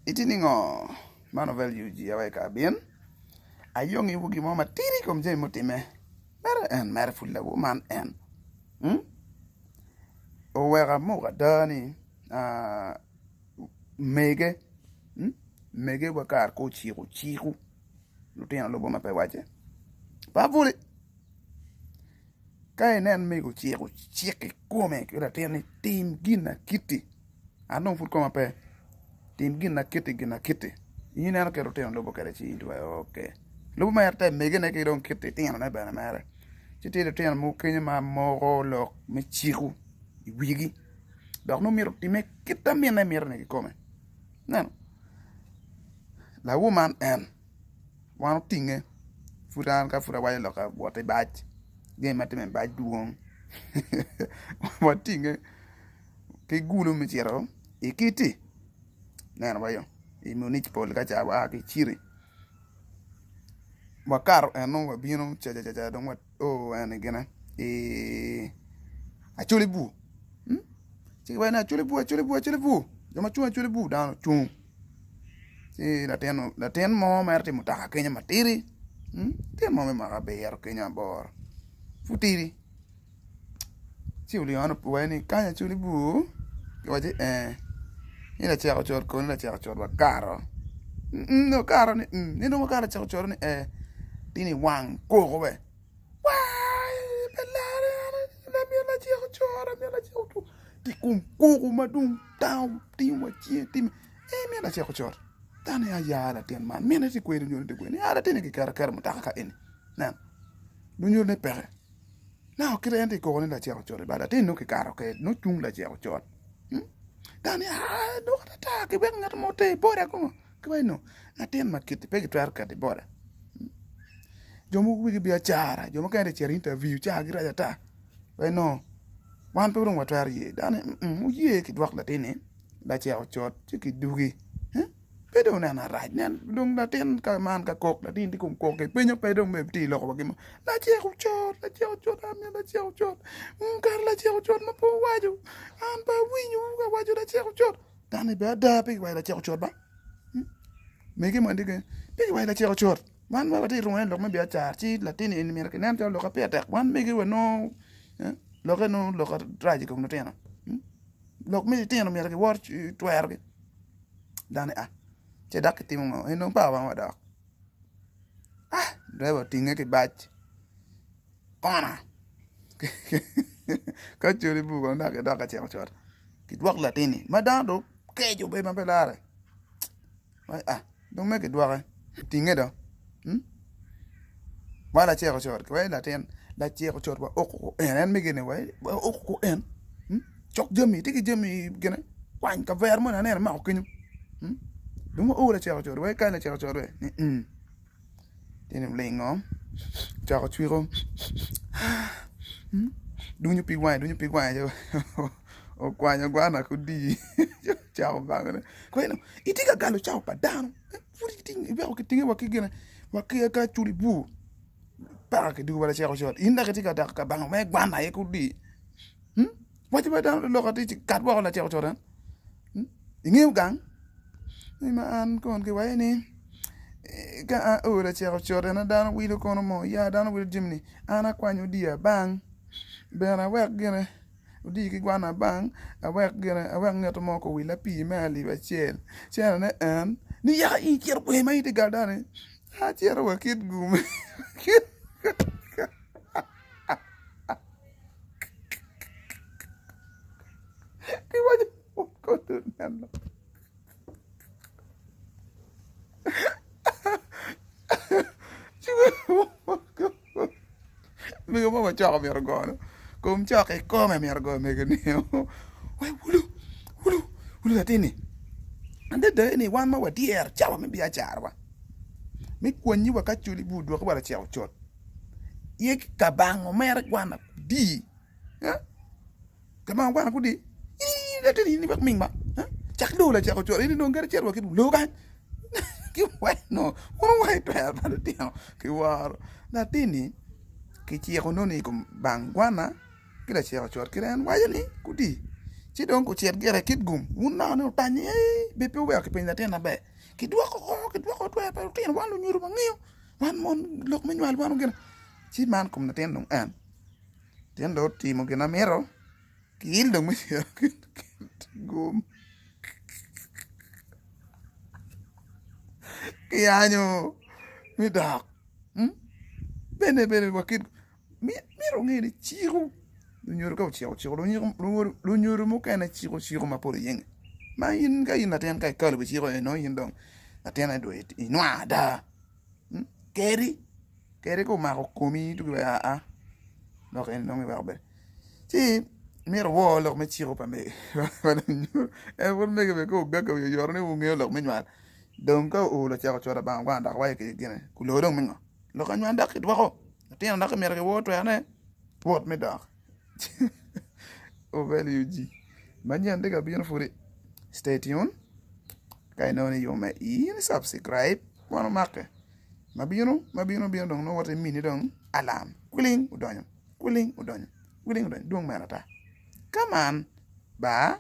itiningo mano value ji awe ka bien ayongi wugi mo matiri kom je motime mer fulla woman en o wera mo dani mege mege wakar ko chiku Lutino lobo mape wache pa vuli kai nen mego chiku chiki kome kira tiani tim gina kiti anong fut koma pe tim gina kiti ina ke Lutino lobo kare chi indwa okay lobo ma yarta mege ne ke don kiti tiana na bana mare chiti Lutino mo kenya ma mogo lo me chiku wigi dok no miro time kita miena miro ne kome nan la woman en wan tinge furan ka fura wale loka bote bach game matime bach duong wan tinge ke gulu mi chiro ikiti nan wayo I munich pol ka cha wa ke chiri wakar eno wa bino cha don wat o ene gena acholi bu chi wa na acholi bu joma chu acholi bu dan chu si la ten mo merti mutaka kenya matiri ten mo me mara ber kenya bor futiri si uli ono pueni kanya chuli bu waje ina chako chor ko ina chako chor wakaro no karo ni no wakaro chako chor ni tini wang ko we wai belare la mia la chako tu ti kum ko madung taw ti wachi ti mia la chako chor tane ayala ten man mena ti kwedo nyon te kweni ala tene ki kar mutaka ka eni nan dunyo ne pere na okire ente ko ne la chero chore bada tin no ki karo ke no chung la chero chore tane no ta ke ben ngat mote bora ko kweno aten makiti pe ki twar ka de bora jomu wi bi achara jomu ka de chero interview cha gira ta no wan pe ron watwar ye dane mu ye ki dwak la tene la chero chore ki dugi pedo na raj nan dong la ten ka man ka kok la tin ti kum kok ke penyo pedo me ti lo ko gimo la chero chot amia la chero chot kar la chero chot ma po waju an ba winyu ga waju la chero chot tane ba da pe wa la chero chot ba mege man dige pe wa la chero chot man ba ti ron lo me bi achar chi la tin en mer ke nan lo ka pe tek wan mege wa no lo ke no lo ka traji ko no tena lo me ti no mer ke war twer ke dane che dak ti mo no pa wa dak driver tinge ke bach ona ka churi bu ko ndak dak che chor ki dwak la tini ma da do ke jo be ma pelare do me ke dwak tinge do wala che chor ko la ten la che chor wa oko en me gene wa oko en chok jemi ti jemi gene kwan ka ver mo na ne ma ko nyu đúng là chèo chổi với cái là chèo chổi rồi thì niệm linh ngóm chèo có chui không đúng như pi ngoài chứ ở qua nhà quá là cứ đi chèo vào cái này quên nó ít cái galo chèo pa đan vui ting cái này và cái chui bu para cái đu vào chèo chổi in cái đặc cái bang mấy quan này cứ đi vậy thì bây giờ lo cái thì cắt vào là chèo chổi đó nghe gang ma an kon ke wayni ka ora chero chore na dan wilo kono mo ya dan wil jimni ana kwanyo dia bang bena wek gene udi ki gwana bang a wek gene a wek ngeto mo ko wila pi mali ba chel chena ne an ni ya I chero ko mai de galdane ha chero wa kit gum ki waje ko to nan Mege mo chako mi argono. Kum chako come mi argono mege ni. Wai wulu atini. Ande de ni wan ma wa dier chawa mi bia charwa. Mi kwenyi wa ka chuli bu do ko bala chawo chot. Ye ka bango mer wana di. Ha? Ka bango wana ku di. Ni de ni ba mingba. Ha? Chak do la chawo chot ni no ngere cherwa ki lo kan. Ki bueno, uno vai per partito che war la tini che ci no ni con bangwana che la ci chor che ran vai ni cudi ci dong ku chiet gere kit gum un na ne tanye be pe we ke pin na tena be ki dwoko to pa tin wan lu nyuru mangiyo wan mon lok me nyal wan gena ci man kum na ten dong an ten do timo gena mero ki il dong me gum ki anyo mi dak bene wakit mero ngene chiru lu nyuru ka chiru lu nyuru mo kana chiru ma por yeng ma yin ka yin na ten ka lu chiru no yin dong na ten do inwa da keri ko ma ko komi tu a no ken no me barbe si mero wo lo me chiru pa me e por me ke ko ga ko yor ne wo ngelo me nyal dong ka o lo cha ko da ba wa da wa ke gene ku lo dong me ngo lo ka nyanda ki dwa ko ten na ka mero ke wo to ya ne wot me da o value ji manyan de ga bien furi stay tuned kay no ni yo me in subscribe wana make mabino dong no wote mini dong alarm kuling udonyo dong manata come on ba